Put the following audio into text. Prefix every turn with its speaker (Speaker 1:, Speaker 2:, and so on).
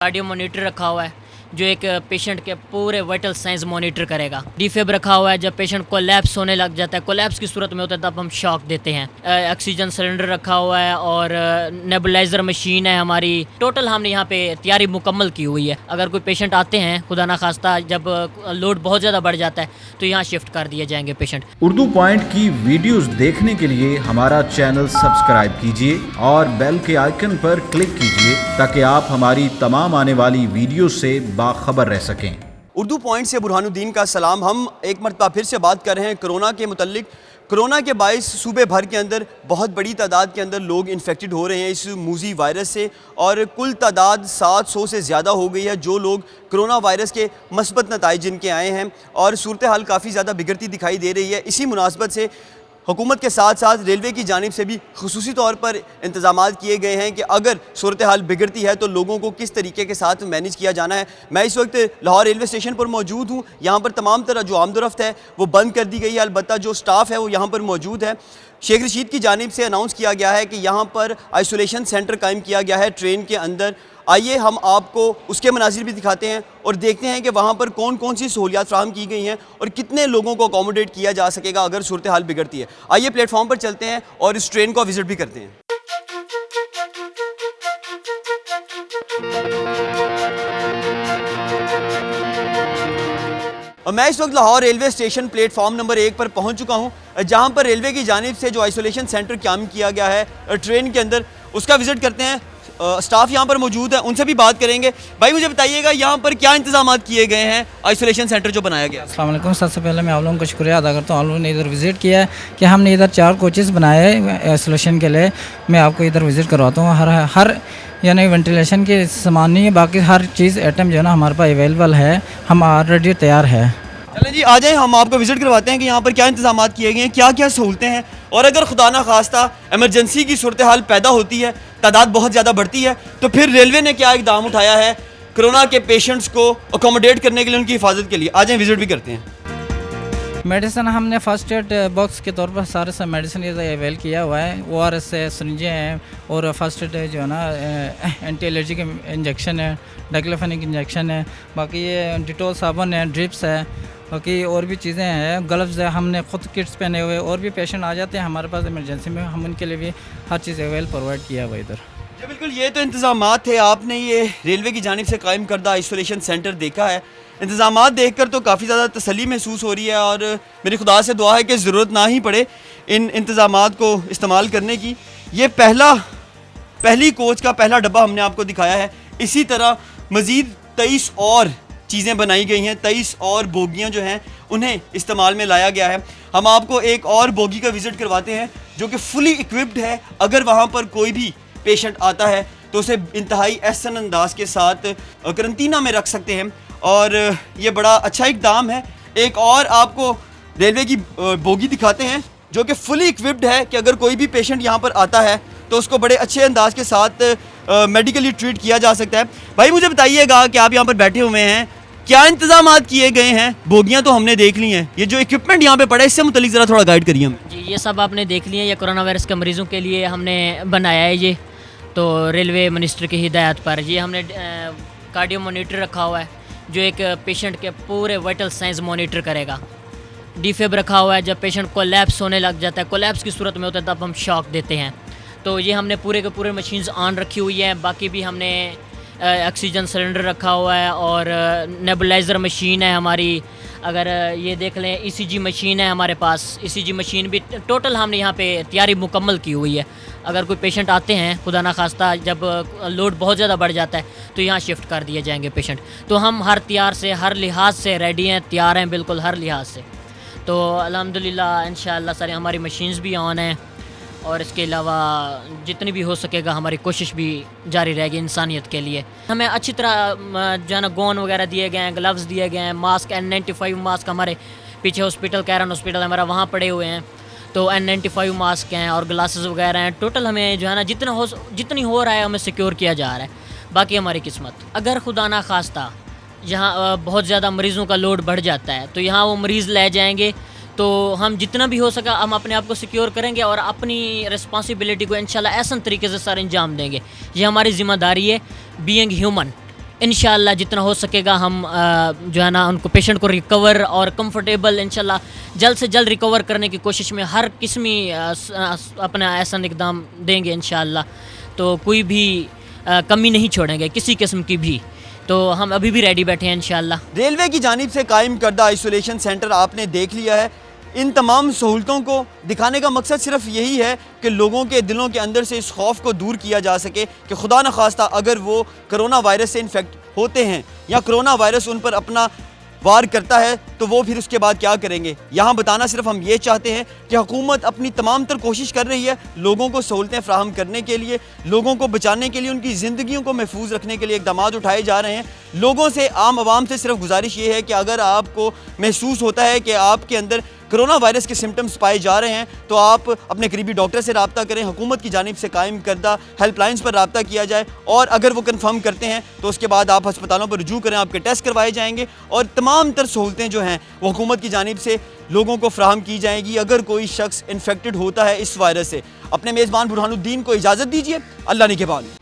Speaker 1: Cardio monitor रखा हुआ है जो एक पेशेंट के पूरे वाइटल साइंस मॉनिटर करेगा। डीफेब रखा हुआ है, जब पेशेंट कोलैप्स होने लग जाता है, कोलैप्स की सूरत में होता है तब हम शॉक देते हैं। ऑक्सीजन सिलेंडर रखा हुआ है और नेबुलाइज़र मशीन है हमारी। टोटल हमने यहाँ पे तैयारी मुकम्मल की हुई है। अगर कोई पेशेंट आते हैं, खुदा ना खास्ता जब लोड बहुत ज़्यादा बढ़ जाता है तो यहाँ शिफ्ट कर दिए जाएंगे पेशेंट।
Speaker 2: उर्दू पॉइंट की वीडियोस देखने के लिए हमारा चैनल सब्सक्राइब कीजिए और बेल के आइकन पर क्लिक कीजिए ताकि आप हमारी तमाम आने वाली वीडियो से बाखबर रह सकें।
Speaker 3: उर्दू पॉइंट से बुरहानुद्दीन का सलाम। हम एक मरतबा फिर से बात कर रहे हैं कोरोना के मुतल्लिक। कोरोना के बाइस सूबे भर के अंदर बहुत बड़ी तादाद के अंदर लोग इन्फेक्टेड हो रहे हैं इस मूजी वायरस से, और कुल तादाद 700 से ज़्यादा हो गई है जो लोग कोरोना वायरस के मस्बत नताइज जिनके आए हैं, और सूरत हाल काफ़ी ज़्यादा बिगड़ती दिखाई दे रही है। इसी मुनासबत से हुकूमत के साथ साथ रेलवे की जानिब से भी खुसूसी तौर पर इंतजामात किए गए हैं कि अगर सूरत हाल बिगड़ती है तो लोगों को किस तरीके के साथ मैनेज किया जाना है। मैं इस वक्त लाहौर रेलवे स्टेशन पर मौजूद हूँ। यहाँ पर तमाम तरह जो आमदोरफ्त है वो बंद कर दी गई है, अलबत्ता जो स्टाफ है वो यहाँ पर मौजूद है। शेख रशीद की जानिब से अनाउंस किया गया है कि यहाँ पर आइसोलेशन सेंटर कायम किया गया है ट्रेन के अंदर। आइए हम आपको उसके मनाजिर भी दिखाते हैं और देखते हैं कि वहाँ पर कौन कौन सी सहूलियात फ़राहम की गई हैं और कितने लोगों को अकोमोडेट किया जा सकेगा अगर सूरत हाल बिगड़ती है। आइए प्लेटफॉर्म पर चलते हैं और इस ट्रेन को विज़िट भी करते हैं। और मैं इस वक्त Lahore railway station platform number 1 पर पहुंच चुका हूं, जहां पर रेलवे की जानिब से जो आइसोलेशन सेंटर कायम किया गया है ट्रेन के अंदर, उसका विज़िट करते हैं। स्टाफ यहाँ पर मौजूद है, उनसे भी बात करेंगे। भाई मुझे बताइएगा यहाँ पर क्या इंतजाम किए गए हैं आइसोलेशन सेंटर जो बनाया गया?
Speaker 4: अस्सलाम वालेकुम। सबसे पहले मैं आप लोगों का शुक्रिया अदा करता हूँ। आप लोगों ने इधर विज़िट किया है कि हमने इधर 4 कोचेज़ बनाए हैं आइसोलेशन के लिए। मैं आपको इधर विज़िट करवाता हूँ। हर यानी वेंटिलेशन के सामान नहीं है, बाकी हर चीज़ आइटम जो है ना हमारे पास अवेलेबल है, हम ऑलरेडी तैयार है।
Speaker 3: चलें जी, आ जाएँ, हम आपको विज़िट करवाते हैं कि यहाँ पर क्या इंतजाम किए गए हैं, क्या क्या सहूलतें हैं, और अगर खुदा ना खास्ता एमरजेंसी की सूरत हाल पैदा होती है, तादाद बहुत ज़्यादा बढ़ती है, तो फिर रेलवे ने क्या इकदाम उठाया है कोरोना के पेशेंट्स को अकोमोडेट करने के लिए, उनकी हिफाजत के लिए। आ जाएँ, विज़िट भी करते हैं।
Speaker 4: मेडिसिन हमने फर्स्ट एड बॉक्स के तौर पर सारे सब मेडिसिन इधर अवेल किया हुआ है। ORS है, सरिंजें हैं, और फर्स्ट एड जो है ना एंटी एलर्जी के इंजेक्शन है, डाइक्लोफेनिक इंजेक्शन है, बाकी ये डिटोल साबुन है, ड्रिप्स है, बाकी और भी चीज़ें हैं, ग्लव्स है, हमने खुद किट्स पहने हुए। और भी पेशेंट आ जाते हैं हमारे पास इमरजेंसी में, हम उनके लिए भी हर चीज़ अवेल प्रोवाइड किया हुआ इधर।
Speaker 3: जी बिल्कुल, ये तो इंतजामात थे। आपने ये रेलवे की जानिब से कायम करदा आइसोलेशन सेंटर देखा है। इंतजामात देखकर तो काफ़ी ज़्यादा तसल्ली महसूस हो रही है, और मेरी खुदा से दुआ है कि ज़रूरत ना ही पड़े इन इंतजामात को इस्तेमाल करने की। ये पहली कोच का पहला डब्बा हमने आपको दिखाया है। इसी तरह मज़ीद 23 और चीज़ें बनाई गई हैं, 23 और बोगियाँ जो हैं उन्हें इस्तेमाल में लाया गया है। हम आपको एक और बोगी का विज़िट करवाते हैं जो कि फुली इक्विप्ड है। अगर वहाँ पर कोई भी पेशेंट आता है तो उसे इंतहाई एहसन अंदाज के साथ करंटीना में रख सकते हैं, और ये बड़ा अच्छा इकदाम है। एक और आपको रेलवे की बोगी दिखाते हैं जो कि फुली इक्विप्ड है कि अगर कोई भी पेशेंट यहाँ पर आता है तो उसको बड़े अच्छे अंदाज के साथ मेडिकली ट्रीट किया जा सकता है। भाई मुझे बताइएगा कि आप यहाँ पर बैठे हुए हैं, क्या इंतजामात किए गए हैं? बोगियाँ तो हमने देख ली हैं, ये जो इक्विपमेंट यहाँ पे पड़ा है इससे मुतल्लिक ज़रा थोड़ा गाइड करिए हमें।
Speaker 1: जी, ये सब आपने देख लिया। ये कोरोना वायरस के मरीज़ों के लिए हमने बनाया है। ये तो रेलवे मिनिस्टर की हिदायत पर ये हमने कार्डियो मॉनिटर रखा हुआ है जो एक पेशेंट के पूरे वाइटल साइंस मॉनिटर करेगा। डीफेब रखा हुआ है, जब पेशेंट कोलैप्स होने लग जाता है, कोलैप्स की सूरत में होता है तब हम शॉक देते हैं। तो ये हमने पूरे के पूरे मशीन्स ऑन रखी हुई है। बाकी भी हमने ऑक्सीजन सिलेंडर रखा हुआ है और नेबुलाइज़र मशीन है हमारी। अगर ये देख लें, ECG मशीन है हमारे पास। ECG मशीन भी टोटल हमने यहाँ पे तैयारी मुकम्मल की हुई है। अगर कोई पेशेंट आते हैं, खुदा ना खास्ता जब लोड बहुत ज़्यादा बढ़ जाता है तो यहाँ शिफ्ट कर दिए जाएंगे पेशेंट। तो हम हर तैयार से, हर लिहाज से रेडी हैं, तैयार हैं बिल्कुल हर लिहाज से। तो अल्हम्दुलिल्लाह इंशाअल्लाह सारी हमारी मशीन्स भी ऑन हैं, और इसके अलावा जितनी भी हो सकेगा हमारी कोशिश भी जारी रहेगी इंसानियत के लिए। हमें अच्छी तरह जो है ना गोन वगैरह दिए गए हैं, ग्लव्स दिए गए हैं, मास्क N95 मास्क हमारे पीछे हॉस्पिटल कैरन हॉस्पिटल हमारा वहाँ पड़े हुए हैं, तो N95 मास्क हैं और ग्लासेस वगैरह हैं। टोटल हमें जो है ना जितनी हो रहा है हमें सिक्योर किया जा रहा है। बाकी हमारी किस्मत, अगर खुदा ना खास्ता यहाँ बहुत ज़्यादा मरीज़ों का लोड बढ़ जाता है तो यहाँ वो मरीज़ ले जाएंगे, तो हम जितना भी हो सका हम अपने आप को सिक्योर करेंगे और अपनी रिस्पॉन्सिबिलिटी को इंशाल्लाह ऐसा तरीके से सर अंजाम देंगे। ये हमारी ज़िम्मेदारी है, बीइंग ह्यूमन। इंशाल्लाह जितना हो सकेगा हम जो है ना उनको पेशेंट को रिकवर और कंफर्टेबल इंशाल्लाह जल्द से जल्द रिकवर करने की कोशिश में हर किस्मी अपना ऐसा इकदाम देंगे इंशाल्लाह। तो कोई भी कमी नहीं छोड़ेंगे किसी किस्म की भी। तो हम अभी भी रेडी बैठे हैं इंशाल्लाह।
Speaker 3: रेलवे की जानिब से कायम करदा आइसोलेशन सेंटर आपने देख लिया है। इन तमाम सहूलतों को दिखाने का मकसद सिर्फ यही है कि लोगों के दिलों के अंदर से इस खौफ को दूर किया जा सके कि खुदा न खास्ता अगर वो कोरोना वायरस से इन्फेक्ट होते हैं या कोरोना वायरस उन पर अपना वार करता है तो वो फिर उसके बाद क्या करेंगे। यहाँ बताना सिर्फ हम ये चाहते हैं कि हुकूमत अपनी तमाम तर कोशिश कर रही है लोगों को सहूलतें फ़राहम करने के लिए, लोगों को बचाने के लिए, उनकी ज़िंदगियों को महफूज रखने के लिए इक़दाम उठाए जा रहे हैं। लोगों से, आम आवाम से सिर्फ गुजारिश ये है कि अगर आपको महसूस होता है कि आपके अंदर कोरोना वायरस के सिम्टम्स पाए जा रहे हैं तो आप अपने करीबी डॉक्टर से रब्ता करें। हुकूमत की जानिब से कायम करदा हेल्पलाइंस पर रब्ता किया जाए और अगर वो कन्फर्म करते हैं तो उसके बाद आप अस्पतालों पर रुजू करें, आपके टेस्ट करवाए जाएंगे और तमाम तर सहूलतें जो हैं वो हुकूमत की जानिब से लोगों को फ़राहम की जाएंगी अगर कोई शख्स इन्फेक्टेड होता है इस वायरस से। अपने मेज़बान बुरहानुद्दीन को इजाज़त दीजिए। अल्लाह निगहबान।